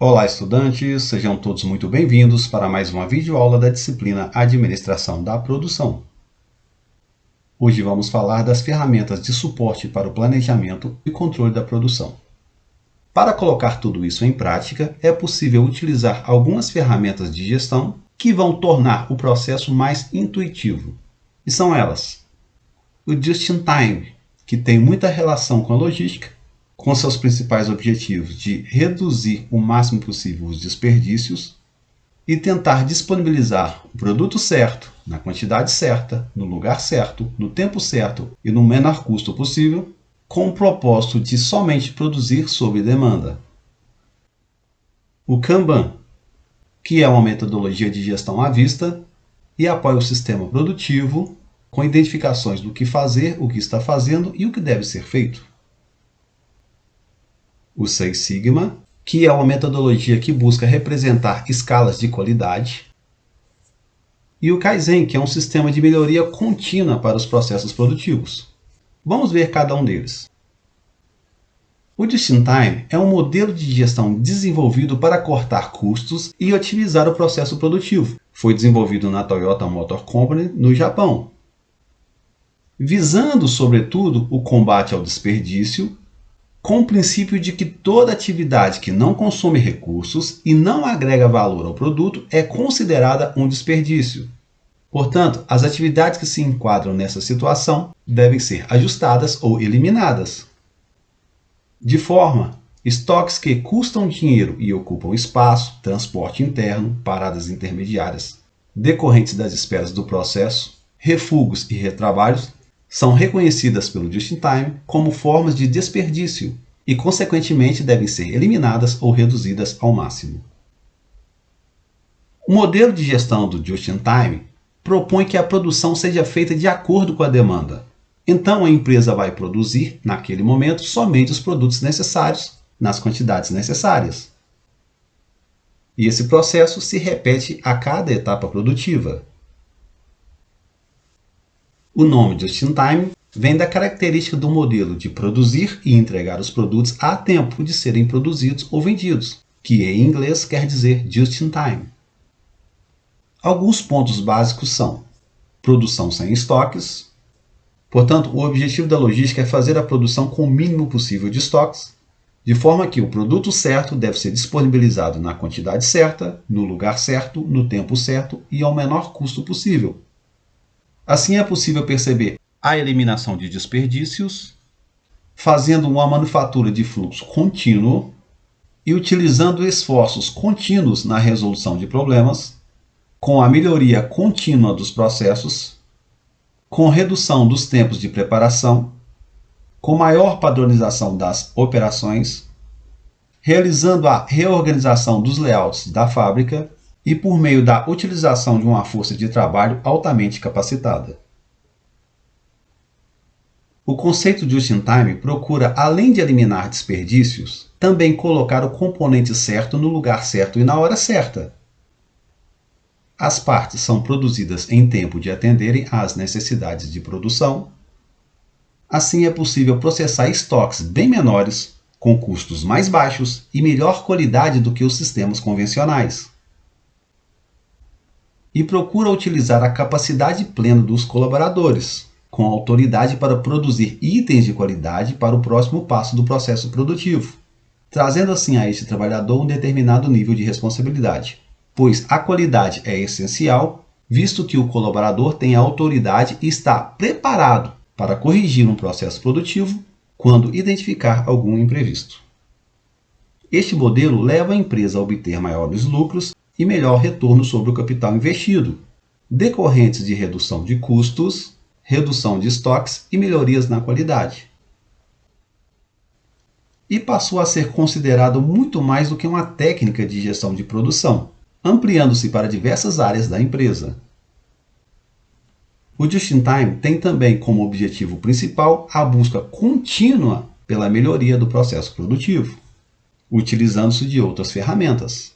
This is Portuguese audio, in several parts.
Olá, estudantes! Sejam todos muito bem-vindos para mais uma videoaula da disciplina Administração da Produção. Hoje vamos falar das ferramentas de suporte para o planejamento e controle da produção. Para colocar tudo isso em prática, é possível utilizar algumas ferramentas de gestão que vão tornar o processo mais intuitivo. E são elas: o Just-in-Time, que tem muita relação com a logística, com seus principais objetivos de reduzir o máximo possível os desperdícios e tentar disponibilizar o produto certo, na quantidade certa, no lugar certo, no tempo certo e no menor custo possível, com o propósito de somente produzir sob demanda. O Kanban, que é uma metodologia de gestão à vista e apoia o sistema produtivo com identificações do que fazer, o que está fazendo e o que deve ser feito. O Six Sigma, que é uma metodologia que busca representar escalas de qualidade. E o Kaizen, que é um sistema de melhoria contínua para os processos produtivos. Vamos ver cada um deles. O Just-in-Time é um modelo de gestão desenvolvido para cortar custos e otimizar o processo produtivo. Foi desenvolvido na Toyota Motor Company, no Japão, visando, sobretudo, o combate ao desperdício, com o princípio de que toda atividade que não consome recursos e não agrega valor ao produto é considerada um desperdício. Portanto, as atividades que se enquadram nessa situação devem ser ajustadas ou eliminadas. De forma, estoques que custam dinheiro e ocupam espaço, transporte interno, paradas intermediárias, decorrentes das esperas do processo, refugos e retrabalhos, são reconhecidas pelo Just-in-Time como formas de desperdício e, consequentemente, devem ser eliminadas ou reduzidas ao máximo. O modelo de gestão do Just-in-Time propõe que a produção seja feita de acordo com a demanda. Então, a empresa vai produzir, naquele momento, somente os produtos necessários, nas quantidades necessárias. E esse processo se repete a cada etapa produtiva. O nome Just-in-Time vem da característica do modelo de produzir e entregar os produtos a tempo de serem produzidos ou vendidos, que em inglês quer dizer Just-in-Time. Alguns pontos básicos são: produção sem estoques. Portanto, o objetivo da logística é fazer a produção com o mínimo possível de estoques, de forma que o produto certo deve ser disponibilizado na quantidade certa, no lugar certo, no tempo certo e ao menor custo possível. Assim é possível perceber a eliminação de desperdícios, fazendo uma manufatura de fluxo contínuo e utilizando esforços contínuos na resolução de problemas, com a melhoria contínua dos processos, com redução dos tempos de preparação, com maior padronização das operações, realizando a reorganização dos layouts da fábrica e por meio da utilização de uma força de trabalho altamente capacitada. O conceito de Just-in-Time procura, além de eliminar desperdícios, também colocar o componente certo no lugar certo e na hora certa. As partes são produzidas em tempo de atenderem às necessidades de produção. Assim é possível processar estoques bem menores, com custos mais baixos e melhor qualidade do que os sistemas convencionais. E procura utilizar a capacidade plena dos colaboradores, com autoridade para produzir itens de qualidade para o próximo passo do processo produtivo, trazendo assim a este trabalhador um determinado nível de responsabilidade, pois a qualidade é essencial, visto que o colaborador tem a autoridade e está preparado para corrigir um processo produtivo quando identificar algum imprevisto. Este modelo leva a empresa a obter maiores lucros e melhor retorno sobre o capital investido, decorrentes de redução de custos, redução de estoques e melhorias na qualidade. E passou a ser considerado muito mais do que uma técnica de gestão de produção, ampliando-se para diversas áreas da empresa. O Just-in-Time tem também como objetivo principal a busca contínua pela melhoria do processo produtivo, utilizando-se de outras ferramentas.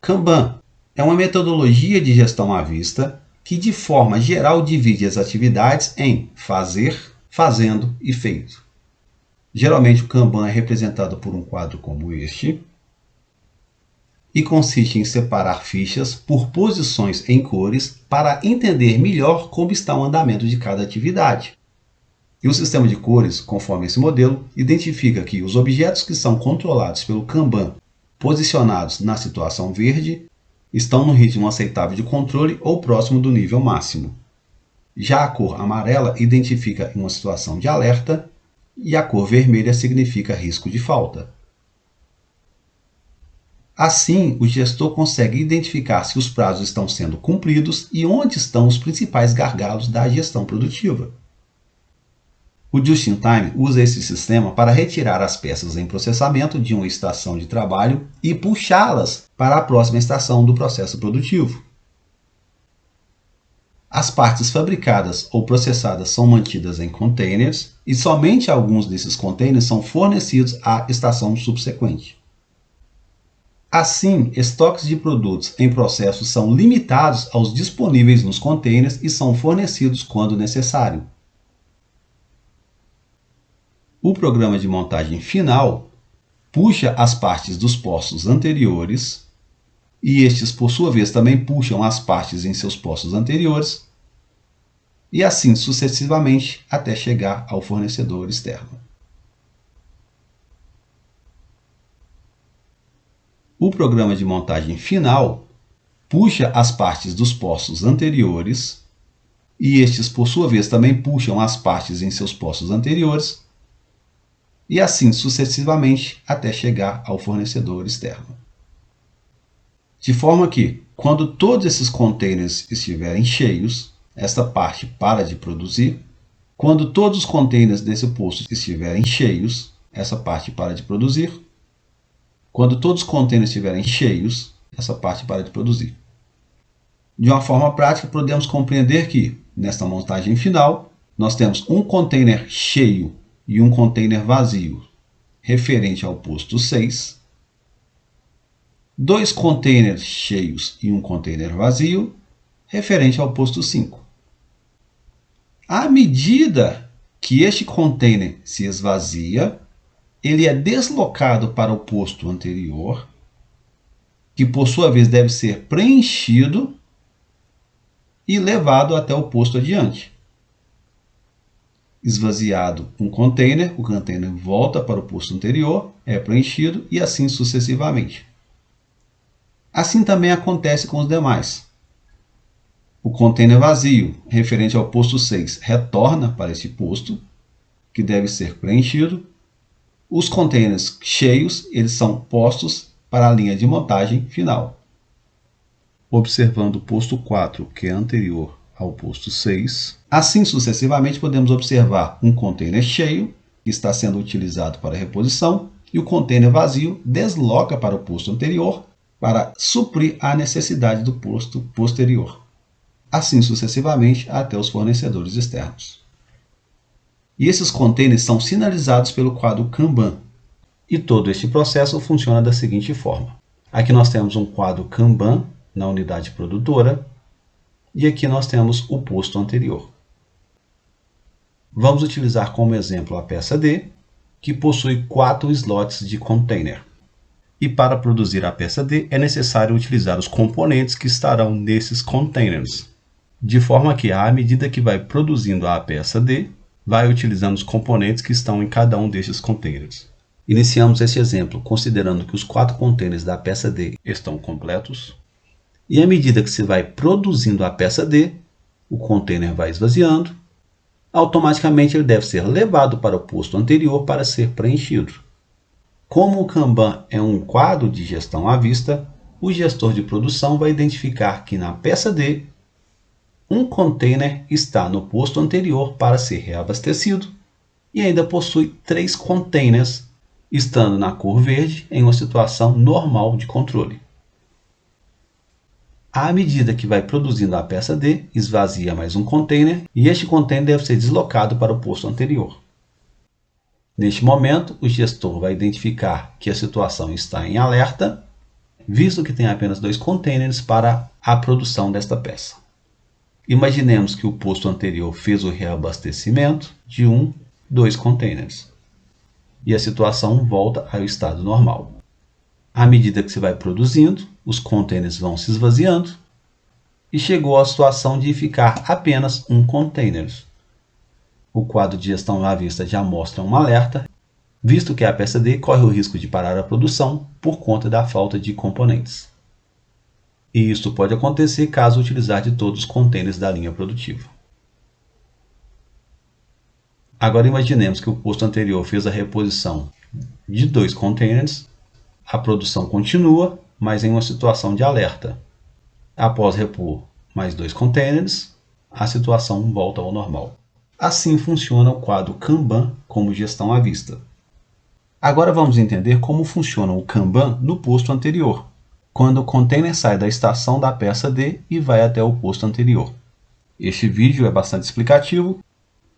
Kanban é uma metodologia de gestão à vista que, de forma geral, divide as atividades em fazer, fazendo e feito. Geralmente o Kanban é representado por um quadro como este e consiste em separar fichas por posições em cores para entender melhor como está o andamento de cada atividade. E o sistema de cores, conforme esse modelo, identifica que os objetos que são controlados pelo Kanban, posicionados na situação verde, estão no ritmo aceitável de controle ou próximo do nível máximo. Já a cor amarela identifica uma situação de alerta e a cor vermelha significa risco de falta. Assim, o gestor consegue identificar se os prazos estão sendo cumpridos e onde estão os principais gargalos da gestão produtiva. O Just-in-Time usa esse sistema para retirar as peças em processamento de uma estação de trabalho e puxá-las para a próxima estação do processo produtivo. As partes fabricadas ou processadas são mantidas em containers e somente alguns desses containers são fornecidos à estação subsequente. Assim, estoques de produtos em processo são limitados aos disponíveis nos containers e são fornecidos quando necessário. O programa de montagem final puxa as partes dos postos anteriores e estes, por sua vez, também puxam as partes em seus postos anteriores e assim sucessivamente até chegar ao fornecedor externo. O programa de montagem final puxa as partes dos postos anteriores e estes, por sua vez, também puxam as partes em seus postos anteriores e assim sucessivamente até chegar ao fornecedor externo. De forma que, quando todos esses containers estiverem cheios, esta parte para de produzir. Quando todos os containers desse posto estiverem cheios, essa parte para de produzir. Quando todos os containers estiverem cheios, essa parte para de produzir. De uma forma prática, podemos compreender que, nesta montagem final, nós temos um container cheio e um container vazio, referente ao posto 6, dois containers cheios e um container vazio, referente ao posto 5. À medida que este container se esvazia, ele é deslocado para o posto anterior, que por sua vez deve ser preenchido e levado até o posto adiante. Esvaziado um container, o container volta para o posto anterior, é preenchido e assim sucessivamente. Assim também acontece com os demais. O container vazio, referente ao posto 6, retorna para este posto, que deve ser preenchido. Os containers cheios, eles são postos para a linha de montagem final. Observando o posto 4, que é anterior ao posto 6. Assim sucessivamente, podemos observar um container cheio, que está sendo utilizado para reposição, e o container vazio desloca para o posto anterior para suprir a necessidade do posto posterior. Assim sucessivamente até os fornecedores externos. E esses containers são sinalizados pelo quadro Kanban. E todo este processo funciona da seguinte forma. Aqui nós temos um quadro Kanban na unidade produtora, e aqui nós temos o posto anterior. Vamos utilizar como exemplo a peça D, que possui 4 slots de container. E para produzir a peça D é necessário utilizar os componentes que estarão nesses containers. De forma que, à medida que vai produzindo a peça D, vai utilizando os componentes que estão em cada um destes containers. Iniciamos esse exemplo considerando que os 4 containers da peça D estão completos. E à medida que se vai produzindo a peça D, o container vai esvaziando. Automaticamente ele deve ser levado para o posto anterior para ser preenchido. Como o Kanban é um quadro de gestão à vista, o gestor de produção vai identificar que na peça D, um container está no posto anterior para ser reabastecido e ainda possui 3 containers estando na cor verde em uma situação normal de controle. À medida que vai produzindo a peça D, esvazia mais um container e este container deve ser deslocado para o posto anterior. Neste momento, o gestor vai identificar que a situação está em alerta, visto que tem apenas 2 containers para a produção desta peça. Imaginemos que o posto anterior fez o reabastecimento de 2 containers. e a situação volta ao estado normal. À medida que você vai produzindo, os containers vão se esvaziando e chegou à situação de ficar apenas um container. O quadro de gestão à vista já mostra um alerta, visto que a peça D corre o risco de parar a produção por conta da falta de componentes. E isso pode acontecer caso utilizar de todos os containers da linha produtiva. Agora imaginemos que o posto anterior fez a reposição de 2 containers, a produção continua, mas em uma situação de alerta. Após repor mais 2 containers, a situação volta ao normal. Assim funciona o quadro Kanban como gestão à vista. Agora vamos entender como funciona o Kanban no posto anterior, quando o container sai da estação da peça D e vai até o posto anterior. Este vídeo é bastante explicativo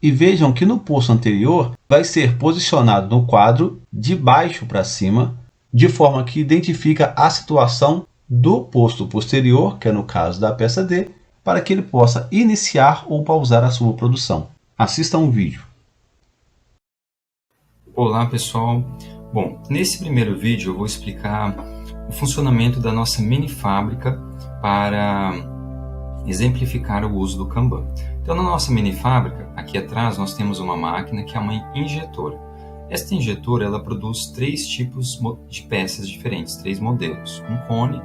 e vejam que no posto anterior vai ser posicionado no quadro de baixo para cima, de forma que identifica a situação do posto posterior, que é no caso da peça D, para que ele possa iniciar ou pausar a sua produção. Assista um vídeo. Olá pessoal, bom, nesse primeiro vídeo eu vou explicar o funcionamento da nossa mini fábrica para exemplificar o uso do Kanban. Então na nossa mini fábrica, aqui atrás nós temos uma máquina que é uma injetora. Esta injetora ela produz 3 tipos de peças diferentes, 3 modelos, um cone,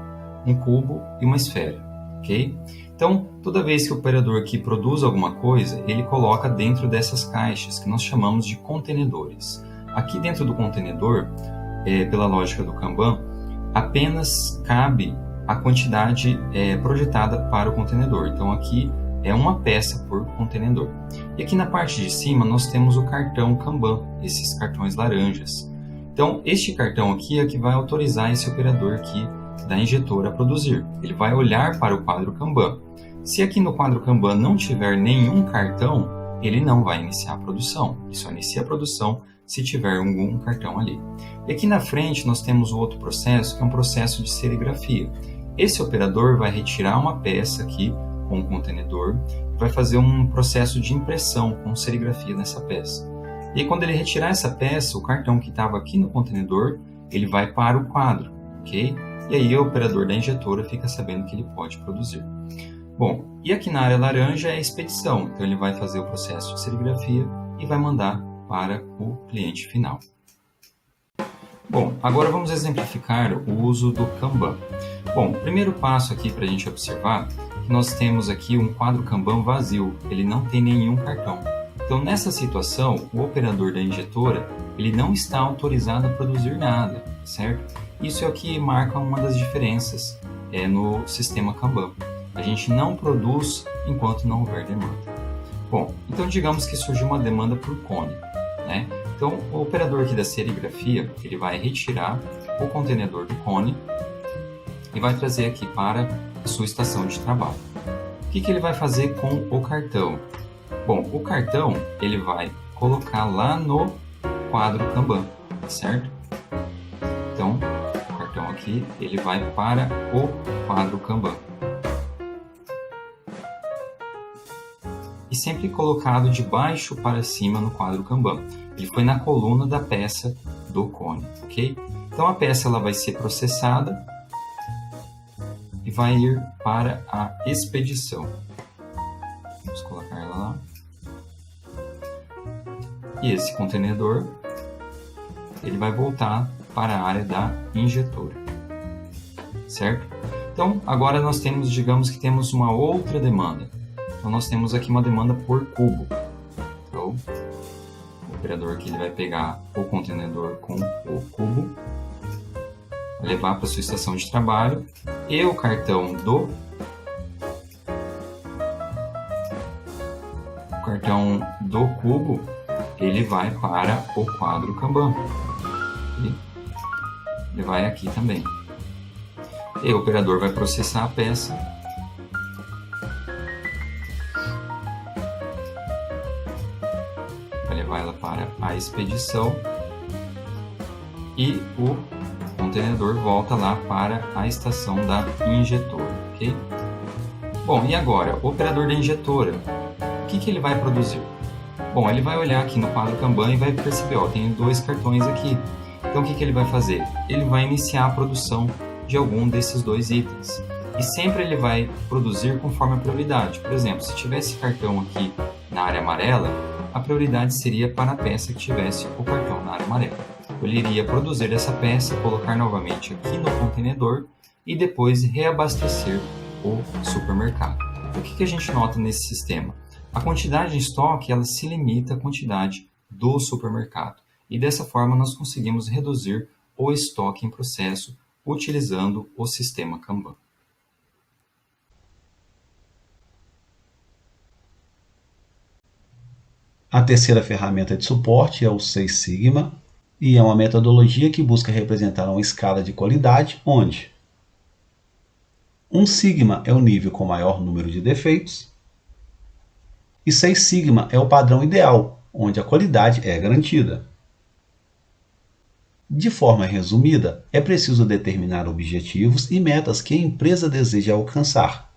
um cubo e uma esfera, ok? Então toda vez que o operador aqui produz alguma coisa, ele coloca dentro dessas caixas que nós chamamos de contenedores. Aqui dentro do contenedor, pela lógica do Kanban, apenas cabe a quantidade projetada para o contenedor. Então aqui é uma peça por contenedor. E aqui na parte de cima nós temos o cartão Kanban, esses cartões laranjas. Então este cartão aqui é que vai autorizar esse operador aqui da injetora a produzir. Ele vai olhar para o quadro Kanban. Se aqui no quadro Kanban não tiver nenhum cartão, ele não vai iniciar a produção. Ele só inicia a produção se tiver algum cartão ali. E aqui na frente nós temos o outro processo, que é um processo de serigrafia. Esse operador vai retirar uma peça aqui com o contenedor e vai fazer um processo de impressão com serigrafia nessa peça. E aí, quando ele retirar essa peça, o cartão que estava aqui no contenedor, ele vai para o quadro, ok? E aí o operador da injetora fica sabendo que ele pode produzir. Bom, e aqui na área laranja é a expedição, então ele vai fazer o processo de serigrafia e vai mandar para o cliente final. Bom, agora vamos exemplificar o uso do Kanban. Bom, o primeiro passo aqui para a gente observar que nós temos aqui um quadro Kanban vazio, ele não tem nenhum cartão. Então nessa situação, o operador da injetora ele não está autorizado a produzir nada, certo? Isso é o que marca uma das diferenças no sistema Kanban. A gente não produz enquanto não houver demanda. Bom, então digamos que surgiu uma demanda por cone, né? Então o operador aqui da serigrafia ele vai retirar o contenedor do cone e vai trazer aqui para a sua estação de trabalho. O que ele vai fazer com o cartão? Bom, o cartão ele vai colocar lá no quadro Kanban, certo? Então o cartão aqui ele vai para o quadro Kanban. E sempre colocado de baixo para cima no quadro Kanban. Ele foi na coluna da peça do cone, ok? Então a peça ela vai ser processada e vai ir para a expedição. Vamos colocar ela lá. E esse contenedor ele vai voltar para a área da injetora, certo? Então agora nós temos, digamos que temos uma outra demanda. Então nós temos aqui uma demanda por cubo. Então o operador aqui ele vai pegar o contenedor com o cubo, levar para a sua estação de trabalho e o cartão do cubo ele vai para o quadro Kanban. Ele vai aqui também. E o operador vai processar a peça. Vai levar ela para a expedição e o contenedor volta lá para a estação da injetora, ok? Bom, e agora, o operador da injetora, o que ele vai produzir? Bom, ele vai olhar aqui no quadro Kanban e vai perceber, ó, tem 2 cartões aqui. Então o que ele vai fazer? Ele vai iniciar a produção de algum desses 2 itens. E sempre ele vai produzir conforme a prioridade. Por exemplo, se tivesse cartão aqui na área amarela, a prioridade seria para a peça que tivesse o cartão na área amarela. Ele iria produzir essa peça, colocar novamente aqui no contenedor e depois reabastecer o supermercado. O que a gente nota nesse sistema? A quantidade de estoque ela se limita à quantidade do supermercado. E dessa forma nós conseguimos reduzir o estoque em processo utilizando o sistema Kanban. A terceira ferramenta de suporte é o Six Sigma, e é uma metodologia que busca representar uma escala de qualidade onde um sigma é o nível com maior número de defeitos e 6 sigma é o padrão ideal, onde a qualidade é garantida. De forma resumida, é preciso determinar objetivos e metas que a empresa deseja alcançar,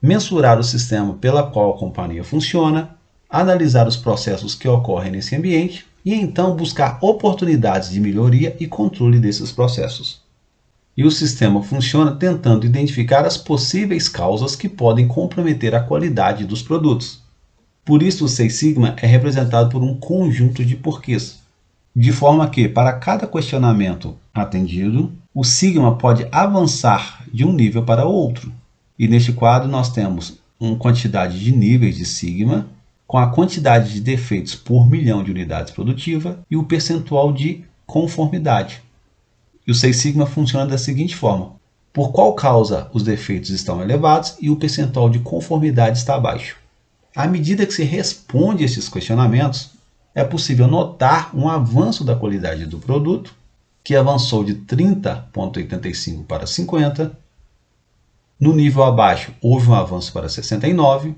mensurar o sistema pela qual a companhia funciona, analisar os processos que ocorrem nesse ambiente e então buscar oportunidades de melhoria e controle desses processos. E o sistema funciona tentando identificar as possíveis causas que podem comprometer a qualidade dos produtos. Por isso, o Six Sigma é representado por um conjunto de porquês, de forma que, para cada questionamento atendido, o Sigma pode avançar de um nível para outro. E neste quadro nós temos uma quantidade de níveis de Sigma, com a quantidade de defeitos por milhão de unidades produtivas e o percentual de conformidade. E o Six Sigma funciona da seguinte forma: por qual causa os defeitos estão elevados e o percentual de conformidade está baixo. À medida que se responde a esses questionamentos, é possível notar um avanço da qualidade do produto, que avançou de 30,85 para 50. No nível abaixo, houve um avanço para 69,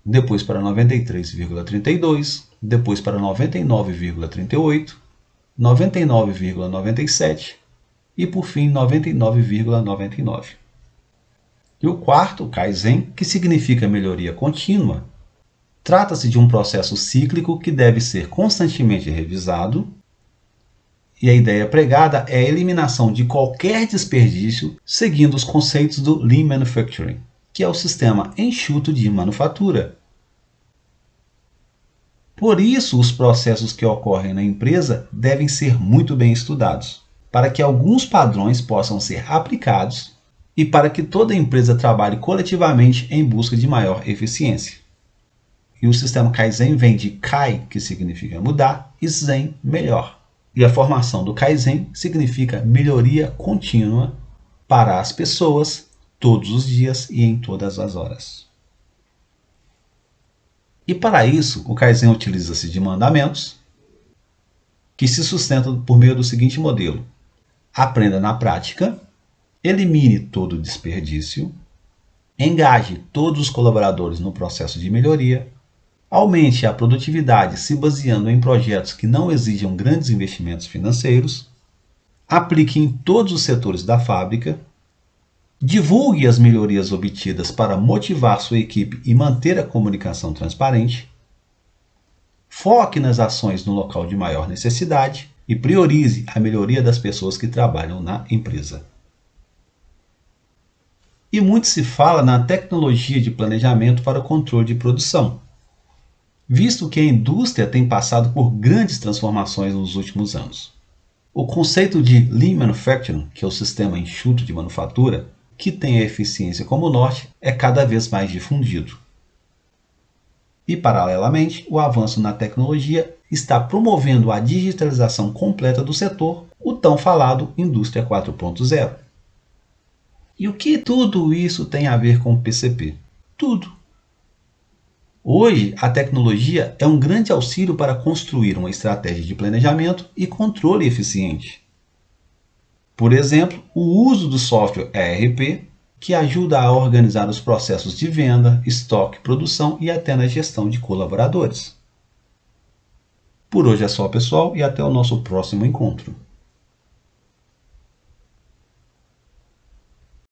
depois para 93,32, depois para 99,38, 99,97 e, por fim, 99,99. E o quarto, o Kaizen, que significa melhoria contínua, trata-se de um processo cíclico que deve ser constantemente revisado, e a ideia pregada é a eliminação de qualquer desperdício seguindo os conceitos do Lean Manufacturing, que é o sistema enxuto de manufatura. Por isso, os processos que ocorrem na empresa devem ser muito bem estudados, para que alguns padrões possam ser aplicados e para que toda a empresa trabalhe coletivamente em busca de maior eficiência. E o sistema Kaizen vem de Kai, que significa mudar, e Zen, melhor. E a formação do Kaizen significa melhoria contínua para as pessoas, todos os dias e em todas as horas. E para isso, o Kaizen utiliza-se de mandamentos que se sustentam por meio do seguinte modelo: aprenda na prática, elimine todo desperdício, engaje todos os colaboradores no processo de melhoria, aumente a produtividade se baseando em projetos que não exijam grandes investimentos financeiros, aplique em todos os setores da fábrica, divulgue as melhorias obtidas para motivar sua equipe e manter a comunicação transparente, foque nas ações no local de maior necessidade e priorize a melhoria das pessoas que trabalham na empresa. E muito se fala na tecnologia de planejamento para o controle de produção, visto que a indústria tem passado por grandes transformações nos últimos anos. O conceito de Lean Manufacturing, que é o sistema enxuto de manufatura, que tem a eficiência como norte, é cada vez mais difundido. E, paralelamente, o avanço na tecnologia está promovendo a digitalização completa do setor, o tão falado Indústria 4.0. E o que tudo isso tem a ver com o PCP? Tudo! Hoje, a tecnologia é um grande auxílio para construir uma estratégia de planejamento e controle eficiente. Por exemplo, o uso do software ERP, que ajuda a organizar os processos de venda, estoque, produção e até na gestão de colaboradores. Por hoje é só, pessoal, e até o nosso próximo encontro.